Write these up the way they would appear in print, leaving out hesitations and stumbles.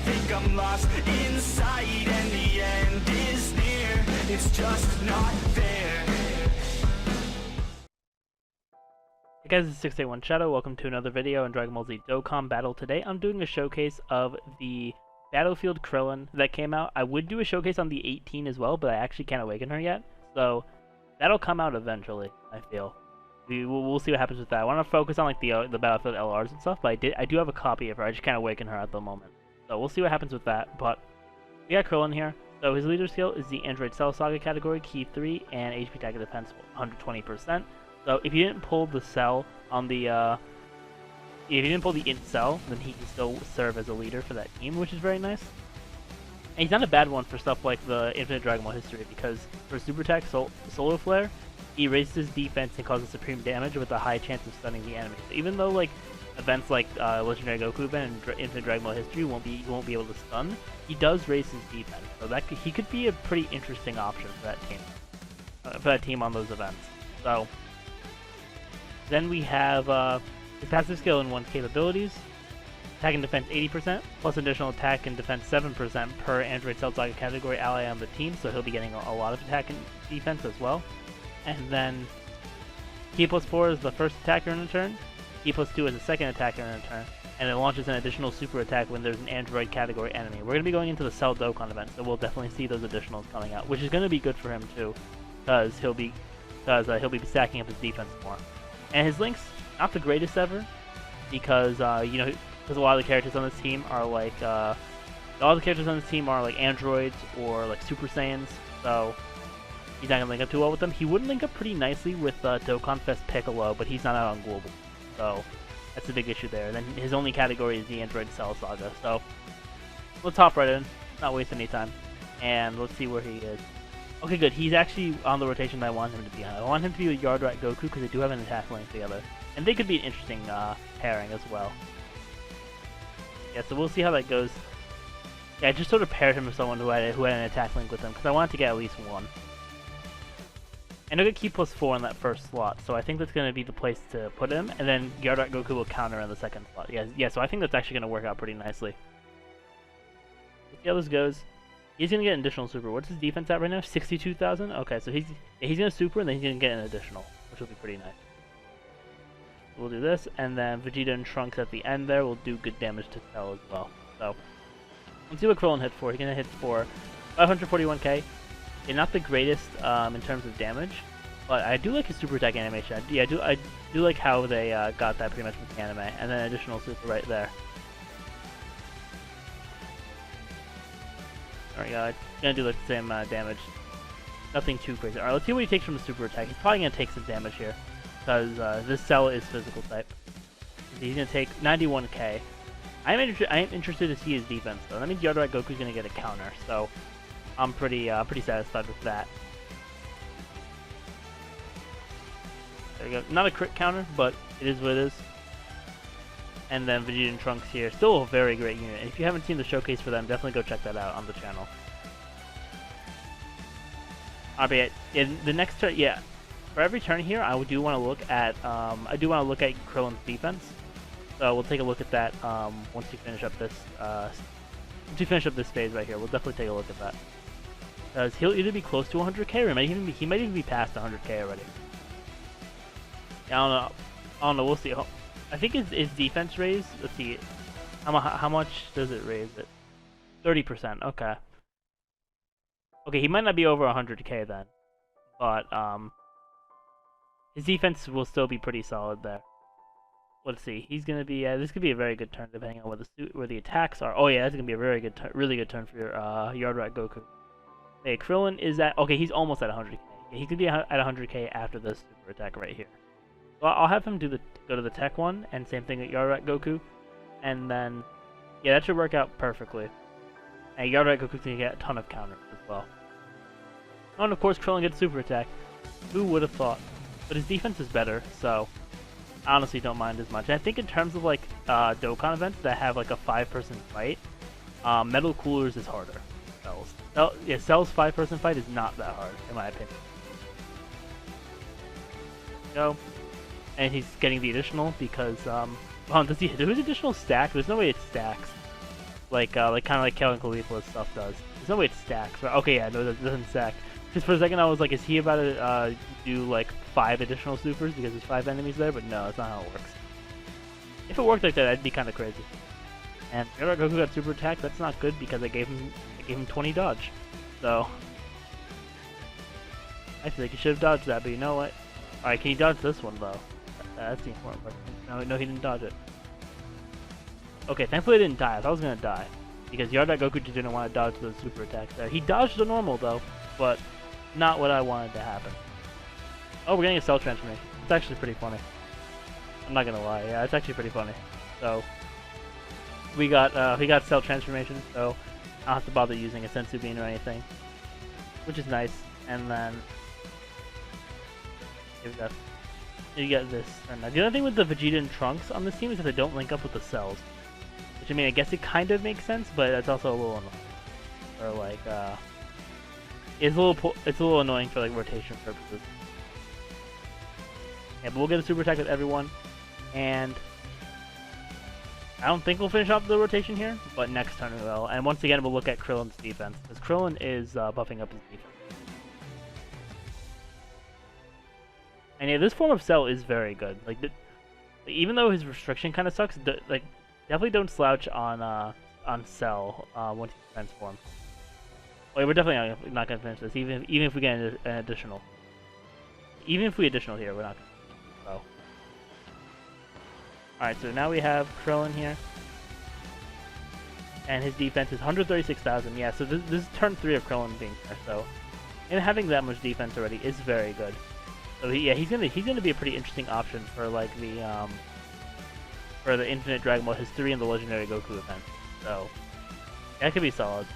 think I'm lost inside, and the end is near. It's just not fair. Hey guys, it's 681 Shadow. Welcome to another video in Dragon Ball Z Dokkan Battle. Today I'm doing a showcase of the Battlefield Krillin that came out. I would do a showcase on the 18 as well, but I actually can't awaken her yet. So that'll come out eventually, I feel. We'll see what happens with that. I want to focus on like the Battlefield LRs and stuff, but I do have a copy of her. I just can't awaken her at the moment. So we'll see what happens with that. But we got Krillin here. So his leader skill is the Android Cell Saga category, Key 3, and HP attack and defense 120%. So if you didn't pull the cell on the if you didn't pull the int cell, then he can still serve as a leader for that team, which is very nice. And he's not a bad one for stuff like the Infinite Dragon Ball history, because for Super Attack Solar Flare, he raises his defense and causes supreme damage with a high chance of stunning the enemy. So even though like events like Legendary Goku event and Infinite Dragon Ball history won't be able to stun, he does raise his defense. So he could be a pretty interesting option for that team on those events. So then we have his passive skill and 1's capabilities. Attack and defense 80%, plus additional attack and defense 7% per Android Cell Saga category ally on the team, so he'll be getting a lot of attack and defense as well. And then Key plus 4 is the first attacker in a turn, Key plus 2 is the second attacker in a turn, and it launches an additional super attack when there's an Android category enemy. We're going to be going into the Cell Dokkan event, so we'll definitely see those additionals coming out, which is going to be good for him too, because he'll be stacking up his defense more. And his links, not the greatest ever, because you know, because a lot of the characters on this team are like androids or like Super Saiyans, so he's not gonna link up too well with them. He would link up pretty nicely with Dokkan Fest Piccolo, but he's not out on global, so that's the big issue there. Then his only category is the Android Cell Saga. So let's hop right in, not waste any time, and let's see where he is. Okay, good. He's actually on the rotation that I want him to be on. I want him to be with Yardrat Goku because they do have an attack link together, and they could be an interesting pairing as well. Yeah, so we'll see how that goes. Yeah, I just sort of paired him with someone who had an attack link with him because I wanted to get at least one. And he'll get Key plus 4 in that first slot, so I think that's going to be the place to put him, and then Yardrat Goku will counter in the second slot. Yeah, so I think that's actually going to work out pretty nicely. Let's see how this goes. He's going to get an additional super. What's his defense at right now? 62,000? Okay, so he's going to super, and then he's going to get an additional, which will be pretty nice. We'll do this, and then Vegeta and Trunks at the end there will do good damage to Cell as well. So, let's see what Krillin hit for. He's going to hit for 541k. Okay, not the greatest in terms of damage, but I do like his super attack animation. I do like how they got that pretty much with the anime, and then additional super right there. Alright, it's gonna do like the same damage. Nothing too crazy. Alright, let's see what he takes from the super attack. He's probably gonna take some damage here, because this Cell is physical type. He's gonna take 91k. I am interested to see his defense though. That means Yardrat Goku's gonna get a counter, so I'm pretty satisfied with that. There we go. Not a crit counter, but it is what it is. And then Vegeta and Trunks here, still a very great unit. And if you haven't seen the showcase for them, definitely go check that out on the channel. Alright, yeah, the next turn, yeah, for every turn here, I do want to look at Krillin's defense. So we'll take a look at that once we finish up this phase right here. We'll definitely take a look at that. Because he'll either be close to 100k or he might even be past 100k already. Yeah, I don't know. We'll see. I think his defense raise. Let's see. How much does it raise it? 30%. Okay. Okay, he might not be over 100k then, but his defense will still be pretty solid there. Let's see. He's gonna be. This could be a very good turn depending on where the attacks are. Oh yeah, that's gonna be a very good, really good turn for your Yardrat Goku. Okay, Krillin is at. Okay, he's almost at 100k. He could be at 100k after this super attack right here. So I'll have him go to the tech one, and same thing with Yardrat Goku, and then yeah, that should work out perfectly. And Yardrat Goku's gonna get a ton of counters as well. Oh, and of course Krillin gets super attack. Who would have thought? But his defense is better, so I honestly don't mind as much. And I think in terms of like Dokkan events that have like a 5-person fight, Metal Coolers is harder. Cell's 5-person fight is not that hard in my opinion. Go. And he's getting the additional because, does he do his additional stack? There's no way it stacks. like kind of like Kale and Caulifla's stuff does. There's no way it stacks, right? Okay, yeah, no, it doesn't stack. Just for a second, I was like, is he about to do like 5 additional supers because there's 5 enemies there? But no, that's not how it works. If it worked like that, that'd be kind of crazy. And Goku got super attack. That's not good because I gave him 20 dodge. So I feel like he should have dodged that, but you know what? All right, can he dodge this one though? That's the important part. No, he didn't dodge it. Okay, thankfully I didn't die. I thought I was gonna die because Yardak Goku just didn't want to dodge those super attacks there. He dodged the normal though, but not what I wanted to happen. Oh, we're getting a cell transformation. It's actually pretty funny. I'm not gonna lie. Yeah, it's actually pretty funny. So we got cell transformation, so I don't have to bother using a Sensu Bean or anything, which is nice. And then you got this. And the other thing with the Vegeta and Trunks on this team is that they don't link up with the cells. Which I mean, I guess it kind of makes sense, but it's also a little annoying. Or like, it's a little annoying for like rotation purposes. Yeah, but we'll get a super attack with everyone, and I don't think we'll finish off the rotation here, but next turn we will. And once again, we'll look at Krillin's defense, because Krillin is buffing up his defense. And yeah, this form of Cell is very good. Like, even though his restriction kind of sucks, like definitely don't slouch on Cell once he transforms. Wait, we're definitely not gonna finish this, even if we get an additional. Even if we additional here, we're not gonna. So. Alright, so now we have Krillin here. And his defense is 136,000. Yeah, so this is turn 3 of Krillin being there, so and having that much defense already is very good. So he's gonna be a pretty interesting option for like the Infinite Dragon Ball History and the Legendary Goku event. So that could be solid.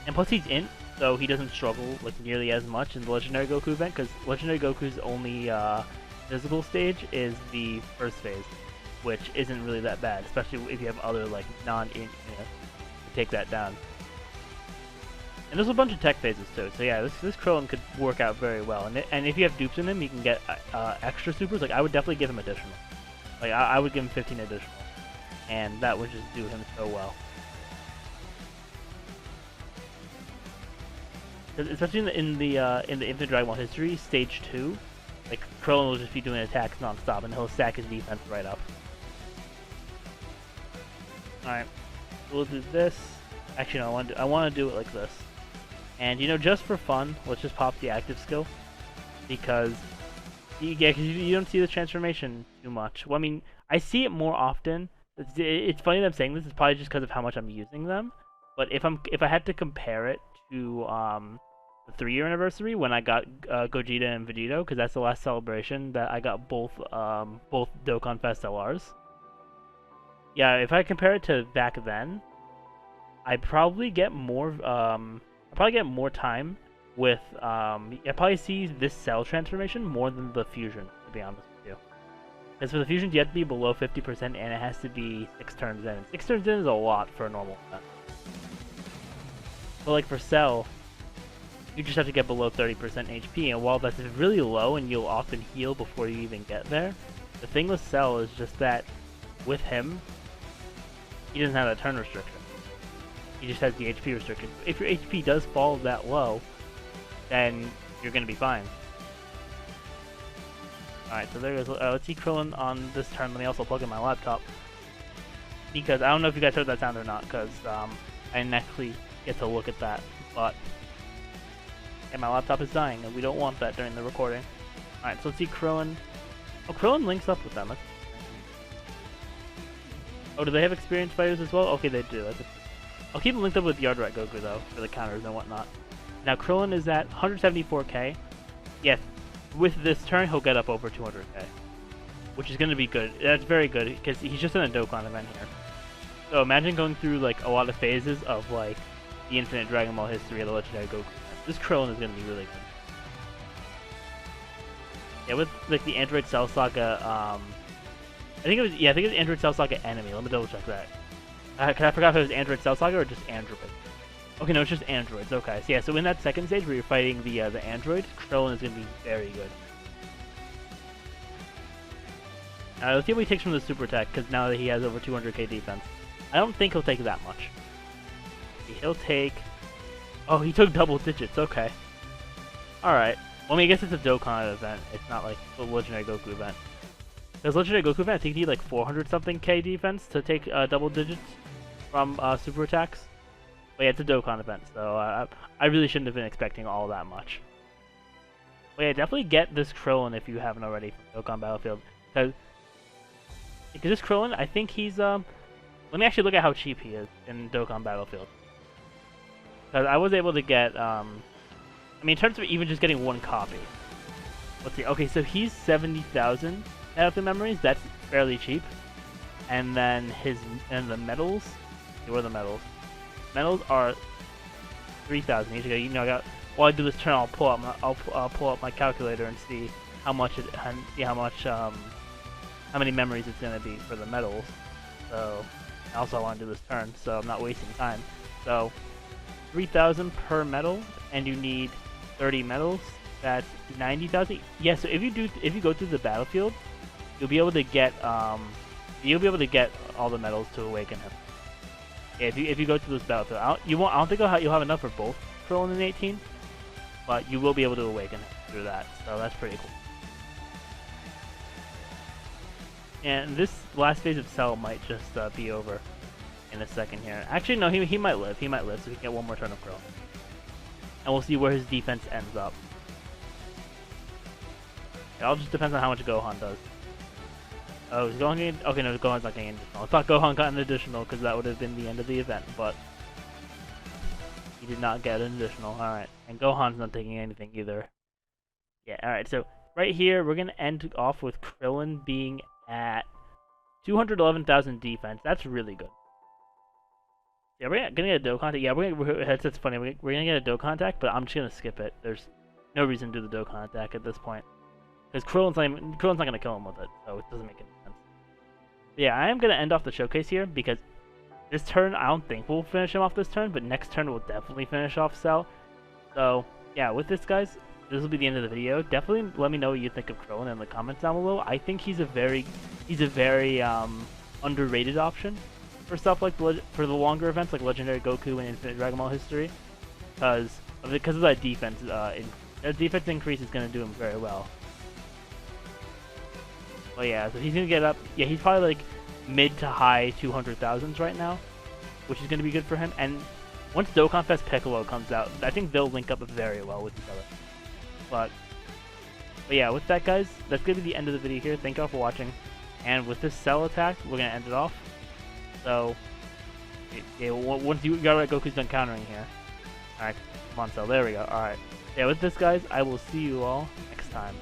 And plus he's Int, so he doesn't struggle like nearly as much in the Legendary Goku event, because Legendary Goku's only physical stage is the first phase, which isn't really that bad, especially if you have other like non-Int units to take that down. And there's a bunch of tech phases too, so yeah, this Krillin could work out very well. And if you have dupes in him, you can get extra supers. Like I would definitely give him additional. Like I would give him 15 additional, and that would just do him so well. Especially in the Infinite Dragon Ball History Stage 2, like Krillin will just be doing attacks non-stop, and he'll stack his defense right up. All right, we'll do this. Actually, no, I want to do it like this. And you know, just for fun, let's just pop the active skill, because you don't see the transformation too much. Well, I mean, I see it more often. It's funny that I'm saying this. It's probably just because of how much I'm using them. But if I had to compare it to the 3-year anniversary when I got Gogeta and Vegito, because that's the last celebration that I got both Dokkan Fest LRs. Yeah, if I compare it to back then, I probably get more time with I probably see this Cell transformation more than the fusion, to be honest with you. Because for the fusions you have to be below 50% and it has to be 6 turns in. 6 turns in is a lot for a normal event. But like for Cell, you just have to get below 30% HP, and while that's really low and you'll often heal before you even get there, the thing with Cell is just that with him, he doesn't have that turn restriction. He just has the HP restriction. If your HP does fall that low, then you're gonna be fine. Alright, so there goes. Let's see Krillin on this turn. Let me also plug in my laptop, because I don't know if you guys heard that sound or not, because I didn't actually get to look at that. But and my laptop is dying, and we don't want that during the recording. Alright, so let's see Krillin. Oh, Krillin links up with them. Oh, do they have experienced fighters as well? Okay, they do. I'll keep them linked up with Yardak Goku, though, for the counters and whatnot. Now, Krillin is at 174k. Yes, with this turn, he'll get up over 200k. Which is going to be good. That's very good, because he's just in a Dokkan event here. So imagine going through, like, a lot of phases of, like, the Infinite Dragon Ball History of the Legendary Goku. This Krillin is going to be really good. Yeah, with, like, the Android Cell Saga, I think it was Android Cell Saga Enemy. Let me double check that. I forgot if it was Android Cell Saga or just Android. Okay, no, it's just androids. Okay, so yeah, so in that second stage where you're fighting the android, Krillin is going to be very good. Let's see what he takes from the super attack, because now that he has over 200k defense. I don't think he'll take that much. He'll take... Oh, he took double digits, okay. Alright. Well, I mean, I guess it's a Dokkan event. It's not like the Legendary Goku event. Because Legendary Goku event, I think he need like 400 something K defense to take double digits from super attacks. But yeah, it's a Dokkan event, so I really shouldn't have been expecting all that much. But yeah, definitely get this Krillin if you haven't already from Dokkan Battlefield. Because this Krillin, I think he's let me actually look at how cheap he is in Dokkan Battlefield. Because I was able to get I mean, in terms of even just getting one copy. Let's see. Okay, so he's 70,000 Battlefield memories. That's fairly cheap. And then the medals. Where are the medals? Medals are 3,000 each. You know, while I do this turn, I'll pull up my calculator and see how much how many memories it's gonna be for the medals. So also I want to do this turn, so I'm not wasting time. So 3,000 per medal, and you need 30 medals. That's 90,000. Yeah. So if you go through the battlefield, you'll be able to get all the medals to awaken him. Yeah, if you go through this battlefield, I don't think you'll have enough for both Krillin and 18, but you will be able to awaken him through that. So that's pretty cool. And this last phase of Cell might just be over in a second here. Actually, no, he might live. He might live, so we can get one more turn of Krillin. And we'll see where his defense ends up. It all just depends on how much Gohan does. Oh, is Gohan getting... Okay, no, Gohan's not getting an additional. I thought Gohan got an additional, because that would have been the end of the event, but... He did not get an additional, alright. And Gohan's not taking anything either. Yeah, alright, so right here, we're going to end off with Krillin being at 211,000 defense. That's really good. Yeah, we're gonna get a Dokkan. Yeah, that's funny. We're gonna get a Dokkan attack, but I'm just gonna skip it. There's no reason to do the Dokkan attack at this point, because Krillin's not gonna kill him with it, so it doesn't make any sense. But yeah, I am gonna end off the showcase here because this turn I don't think we'll finish him off this turn, but next turn we'll definitely finish off Cell. So yeah, with this, guys, this will be the end of the video. Definitely let me know what you think of Krillin in the comments down below. I think he's a very underrated option for stuff like for the longer events like Legendary Goku and Infinite Dragon Ball history, because of that defense. That defense increase is going to do him very well. But yeah, so he's going to get up. Yeah, he's probably like mid to high 200,000s right now, which is going to be good for him. And once Dokkan Fest Piccolo comes out, I think they'll link up very well with each other. But yeah, with that, guys, that's going to be the end of the video here. Thank y'all for watching. And with this Cell attack, we're going to end it off. So, yeah, once you got Goku's done countering here. Alright, come on, Cell. There we go. Alright. Yeah, with this, guys, I will see you all next time.